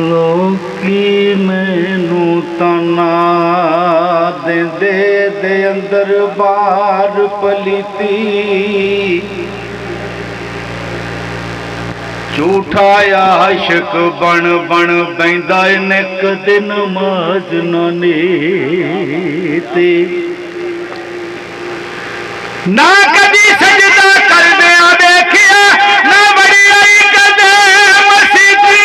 लोकी मैनू ताना देंदे दे अंदर बार पलीती झूठा आशिक बन बन बैंदा निक दिन नमाज ना नीती ना कदी सजदा करदिया देखिया ना बड़ी आई कदे मसीती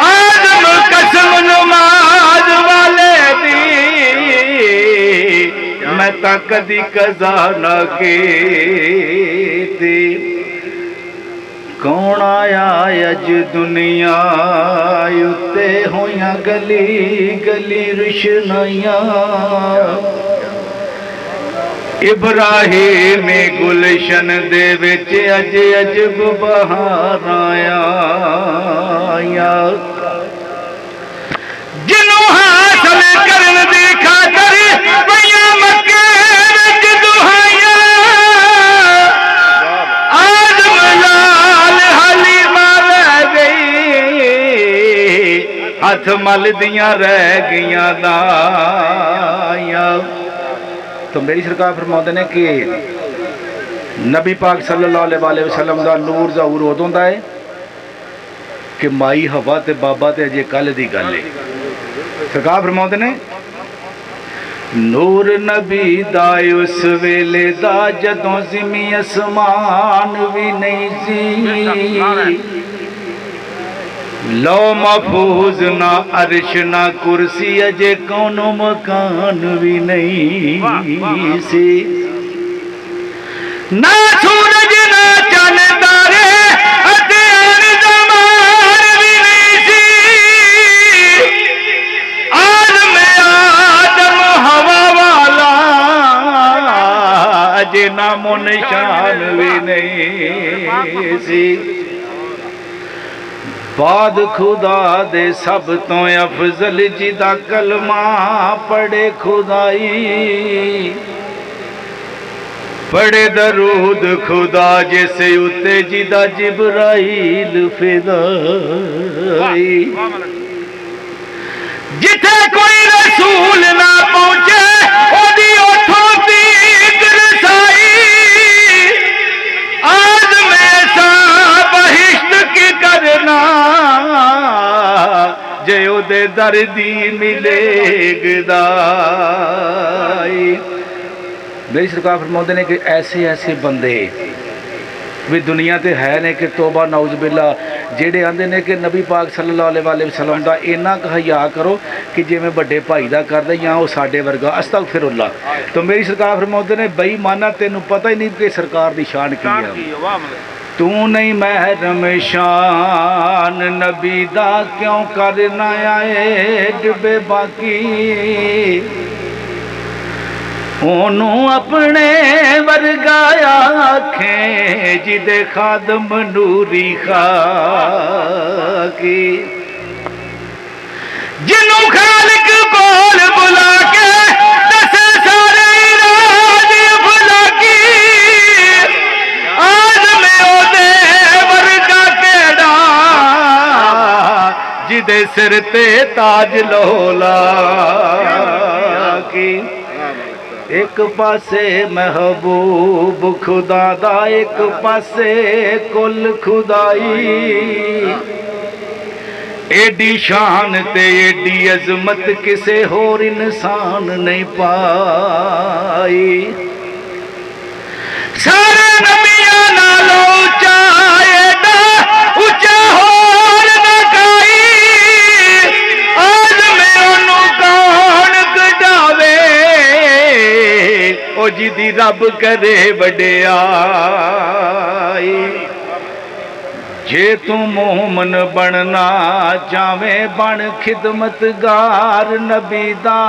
आदम कसम नमाज वाले दी मैं तां कदी कज़ा ना कीती कौन आया अज दुनिया उत्ते होइयां गली गली रुशनाइयां इब्राहिम गुलशन दे विच अज अजब बहार आया जिन्हों हासिल करन दी खातर पईयां मक्के विच दुहाइयां आदम लाल हलीमा रह गई हथ मल दियां रह गईयां दाइयां। तो मेरी सरकार फरमाते ने कि नबी पाक सल्लल्लाहु अलैहि वसल्लम दा नूर ज़हूर उदों दा है कि माई हवा ते बाबा ते अजे कल दी गल है। सरकार फरमाते ने नूर नबी दा उस वेले दा जदों ज़मी असमान भी नहीं सी लो महफूज ना अर्श ना कुर्सी अजे कोनो मकान भी नहीं सी ना सूरज ना चंद तारे अते अनज़मान भी नहीं सी आदम हवा वाला अजे नामो निशान भी नहीं सी बाद खुदा दे सब तो अफजल जिदा कलमा पढ़े खुदाई पढ़े दरूद खुदा जैसे उते जिदा जिब्राइल फिदाई जिथे कोई रसूल ना पहुंचे ओदी ओठों तीक रसाई आज में सा बहिश्त की करना जे उदे दर्दी मिले गदाई। मेरी सरकार फरमाते ने कि ऐसे ऐसे बंदे भी दुनिया ते है ने कि तोबा नौज बिल्ला जेड़े आंदे ने कि नबी पाक सल्लल्लाहु अलैहि वसल्लम दा इन्ना क हया करो कि जिवें बड़े भाई दा करदे या वो साडे वर्गा अस्तगफिरुल्लाह। तो मेरी सरकार फरमाते ने बेईमाना तेनू पता ही नहीं कि सरकार दी शान की है तू नहीं महरम शान नबी दा क्यों करना आए डुबे बाकी ओनू अपने वर्गा आखें जिदे खादम नूरी खाकी जिन्हों खालिक कोल बुला के दस सारे राज भुला की आज में ओदे वर्गा केड़ा जिदे सिर ते ताज लोला की एक पासे महबूब खुदा दा एक पासे कुल खुदाई एडी शान ते एडी अजमत किसे होर इंसान नहीं पाई सारे नबियां नालों ऊंचा एडा ऊंचा होर ना काई आज मैं ओनू कौन कढावे ओ जिदी रब करे वडियाई जे तू मोमन बनना चावे बन खिदमतगार नबी दा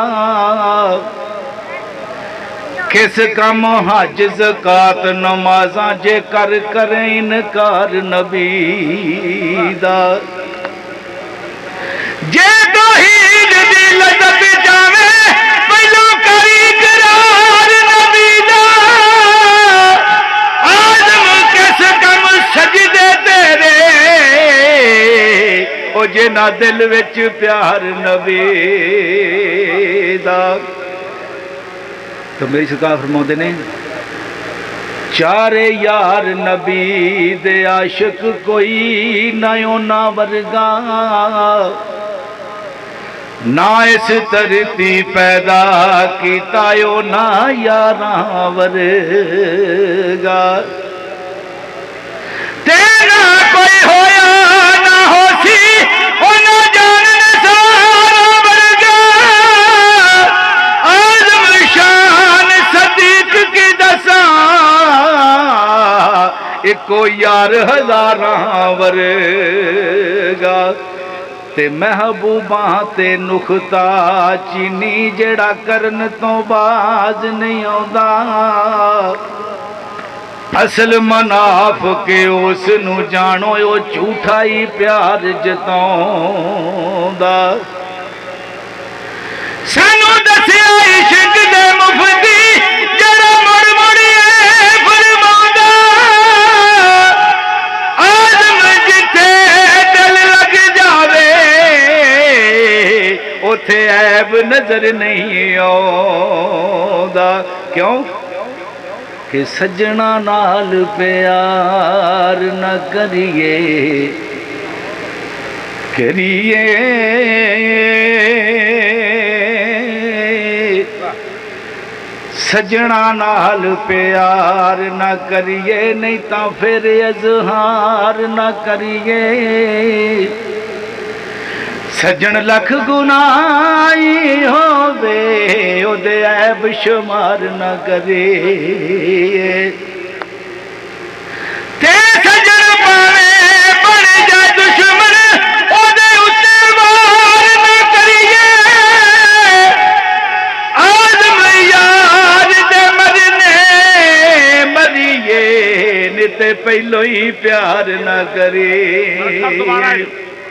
किस कम हज ज़कात नमाज़ां जे कर करे इनकार नबी दा जे तौहीद दी लज़्ज़त जावे पहलो करी इकरार नबी दा आदम किस कम सजदे तेरे ओ जिन्हां दिल विच प्यार नबी दा। तो मेरी सरकार फरमाउंदे ने चारे यार नबी दे आशिक कोई ना उन्हां वर्गा, ना इस धरती पैदा कीता ना यारां वर्गा। तेरा कोई होया ना होसी ना जानन सारा वर्गा, आज़म शान सदीक की दसा इको यार हज़ारां वर्गा। ते महबूबा ते नुखता चीनी जेड़ा करन तो बाज नहीं आउंदा, असल मनाफ के उस नू जानो ओ झूठा ही प्यार जताउंदा। सानू दसिया इश्क दे मुफ्ती जरा मुड़ मुड़िए फरमाउंदा, आज़म जिथे दिल लग जावे उथे ऐब नजर नहीं आउंदा। क्यों कि सजना नाल प्यार न करिए करिए, सजना नाल प्यार न करिए नहीं तां फिर इज़हार न करिए। सज्जन लख गुनाही होवे ओदे ऐब शुमार न करिए। ते सज्जन भावें बन जाए दुश्मन ओदे उत्ते वार न करिए। आज़म यार दे मरने मरिए निते पहलो ही प्यार न करिए।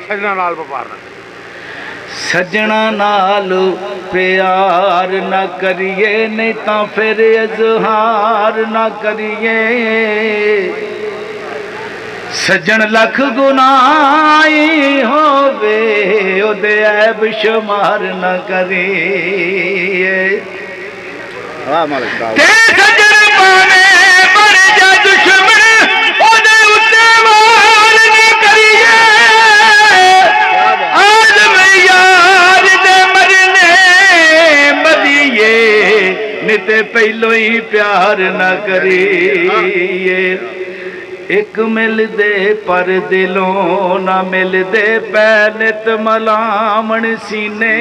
सजना नाल व्यापार न, सजना नाल प्यार न करिए नहीं तां फिर इज़हार न करिए। सज्जन लख गुनाही होवे ओदे ऐब शुमार न करिए। ते सज्जन भावें बन जा दुश्मन ओदे उत्ते वार न करिए। आज़म यार दे मरने मरिए निते पहलो ही प्यार न करिए। एक मिलदे पर दिलों ना मिलदे पै नित मलामण सीने,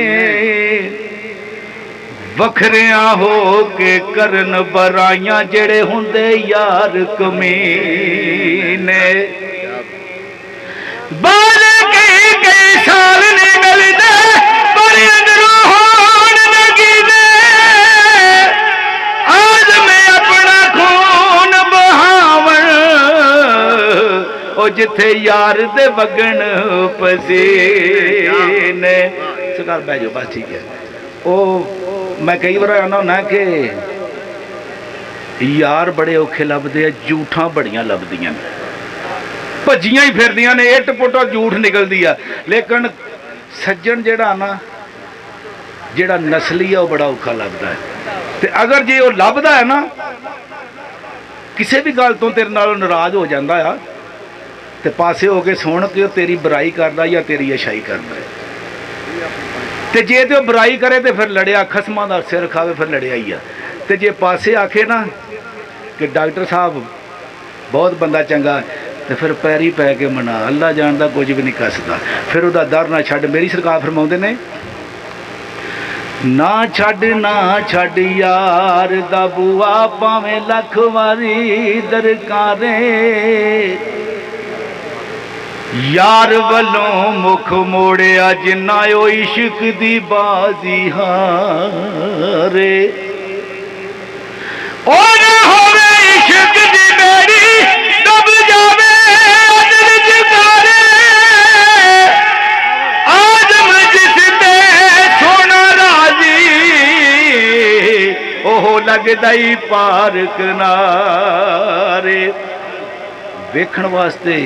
वखरिया हो के करन बराइयां जेड़े हुंदे यार कमीने। बाल कई साल नहीं मिलदे पर अंदरों होण लगी। आज मैं अपना खून बहावन ओ जिथे यार दे वगण पसीने। सरकार बह जाओ बस ठीक है। ओ मैं कई बार आना होना कि यार बड़े औखे लभदे, झूठा बड़ियां लभदियां ने, भज्जियां ही फिरदियां ने, इट पुटो झूठ निकलदी आ। लेकिन सज्जन जेड़ा ना जेड़ा नस्ली है वह बड़ा औखा लभदा है। ते अगर जे वो लभदा है ना किसी भी गल तो तेरे नालों नाराज हो जाता है तो पासे हो के सुन के तेरी बुराई करदा या तेरी अच्छाई करदा है। ते जे तो बुराई करे तो फिर लड़िया, खसमां दा सिर खावे फिर लड़िया ही आ। ते जे पासे आखे ना कि डॉक्टर साहब बहुत बंदा चंगा तो फिर पैरी पै के मना, अल्लाह जानदा कुछ भी नहीं कसदा, फिर उहदा दर ना छड्ड। मेरी सरकार फरमाउंदे ने ना छड्ड यार दा बुआ भावें लख वारी दरकारे, यार वलों मुख मोड़िया जिन्ना ओ इश्क दी बाजी हारे। ओ ना होवे इश्क दी मेरी दब जावे अदल जगारे, आदम जिसते सोना राजी ओह लगदा ही पार किनारे। वेखण वास्ते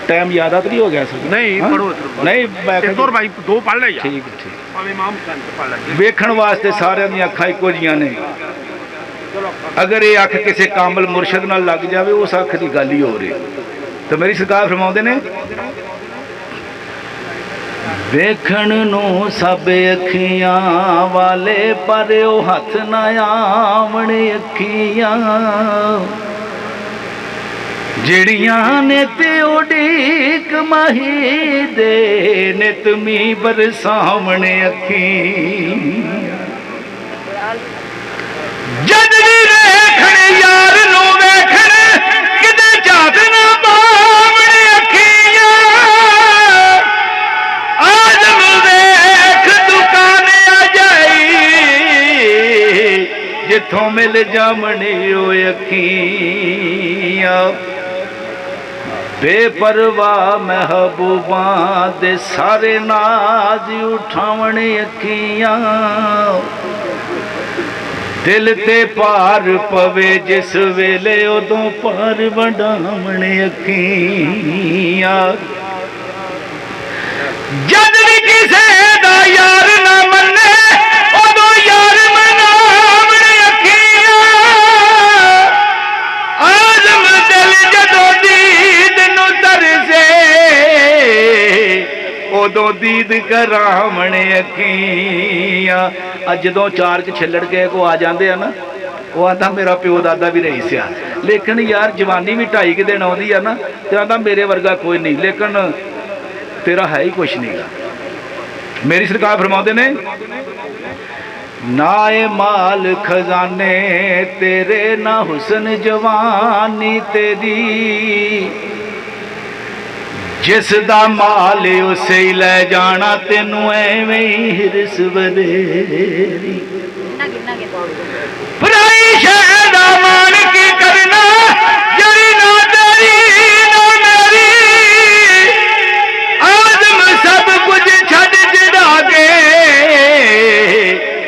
टाइम ज़्यादा तो नहीं हो गया सर? नहीं पढ़ो नहीं मैं भाई दो पढ़ ले ठीक वेखण वास्ते सारिਆਂ ਦੀਆਂ ਅੱਖਾਂ ਇੱਕੋ ਜੀਆਂ ਨੇ अगर ये अख किसी कामल मुरशद नाल लग जाए उस अख की गल ही हो रही। तो मेरी सरकार फरमाते ने वेखण नू सब अखियां वाले पर ओ हथ ना आवणे अखियां ਜਿਹੜੀਆਂ ਨੇ ਤੇ ਉਡੀਕ ਮਾਹੀ ਦੇ ਨਿਤ ਮੀ ਬਰਸਾਵਣੇ ਅੱਖੀ ਜਦ ਵੀ ਵੇਖਣ ਯਾਰ ਨੂੰ ਵੇਖਣ ਕਿਤੇ ਝਾਤ ਨਾ ਪਾਵਣੇ ਅੱਖੀਆਂ ਆਦਮ ਵੇਖ ਦੁਕਾਨ ਆ ਜਾਈ ਜਿੱਥੋਂ ਮਿਲ ਜਾਵਣੇ ਓ ਅੱਖੀਆਂ बेपरवाह महबूबां दे सारे नाज उठावणे अखियां दिल ते पार पवे जिस वेले उदों पार वंडावणे अखियां जद भी किसे दा यार ना मन्ने उदों यार मनावणे अखियां आज़म दिल जदों उदों दीद करावणे अखियां जदों चार च छिल्लड़ के को आ जाते हैं ना वो आंदा मेरा प्यो दादा भी नहीं सिया लेकिन यार जवानी भी 2.5 दिन आउंदी है ना तो आंदा मेरे वर्गा कोई नहीं लेकिन तेरा है ही कुछ नहीं गा। मेरी सरकार फरमाते ने ना ए माल खजाने तेरे ना हुसन जवानी तेरी जिस दा माल उसे ही ले जाना तेनू एवें ही हिरस वधेरी पराई शह दा मान की करना जरी ना तेरी ना मेरी आदम सब कुछ छड़ छड़ा के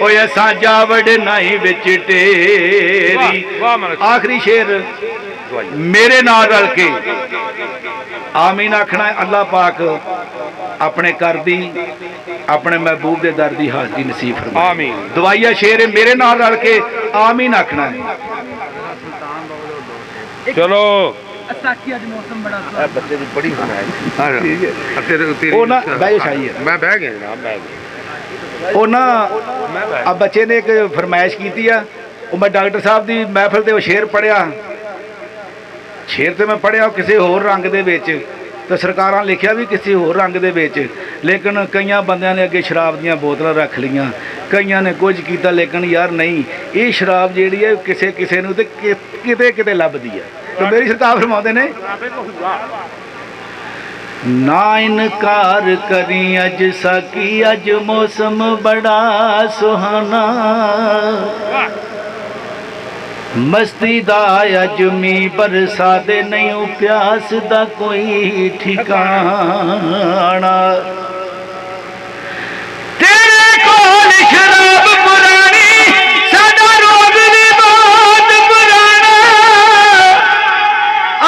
ओए असां जावड़ नहीं विच टेरी। आखिरी शेर मेरे नाल रल के आमीन आखना अल्लाह पाक अपने कर दी अपने महबूब के दर की हाजरी नसीब फरमाए आमीन। दवाइया शेर मेरे नाल रल के आमीन आखना है। चलो मौसम बड़ा बच्चे की बड़ी मैं बह गया जनाब अब बच्चे ने एक फरमाइश की मैं डॉक्टर साहब की महफिल से शेर पढ़िया शेर तो मैं पढ़िया किसी होर रंग दे विच तो सरकारां लिखिया भी किसी होर रंग दे विच लेकिन कई बंदियां ने अगे शराब दीयां बोतलां रख लियां कईयां ने कुछ किया लेकिन यार नहीं ये शराब जिहड़ी है किसे किसे नूं ते किते किते लभदी है। तो मेरी सरकार फरमाउंदे ने ना इनकार करी अज साकी अज मौसम बड़ा सुहाना मस्ती दा अज मी बरसा दे नहीं प्यास दा कोई ठिकाना तेरे कोल शराब पुरानी साडा रोग दी बात पुराना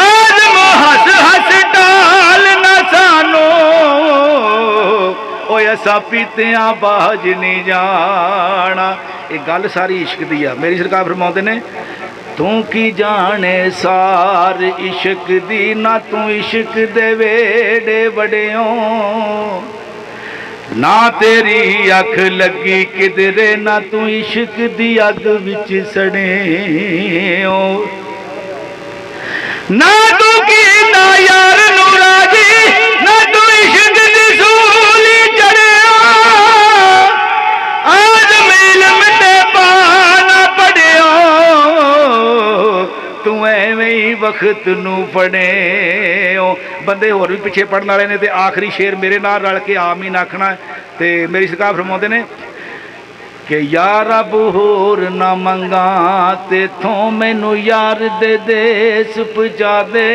आदम हस हस टाल ना सानो ओए असा पीतियां बाज नहीं जाना। ये गल सारी इश्क दी है। मेरी सरकार फरमाते ने तू की जाने सार इश्क दी ना तू इश्क दे वेड़े वड़ियो ना तेरी अख लगी किधरे ना तू इश्क दी अग विच सड़ियो ना तू की ना यार नू राजी ना तू इश्क दी सूली चढ़ियो आज इल्म ते पाना पढ़ियो तू एवें ही वक्त नू पढ़े बंदे होर भी पिछे पढ़ने वाले ने ते आखिरी शेर मेरे नाल रल के आमीन आखना। ते मेरी सरकार फरमाते ने कि यार रब होर ना मंगा तेथों मैनू यार दे देस पहुंचा दे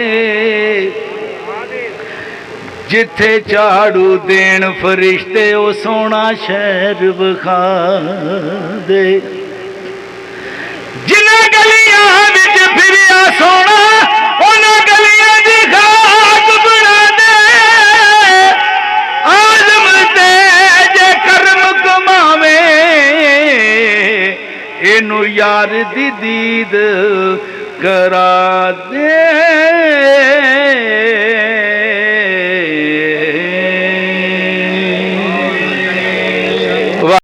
जिथे झाड़ू देन फरिश्ते ओ सोना शहर विखा दे जिन्हां गलियां विच फिरिया सोना उन्हां गलियां दी खाक बना दे मैनू यार दी दीद करा दे।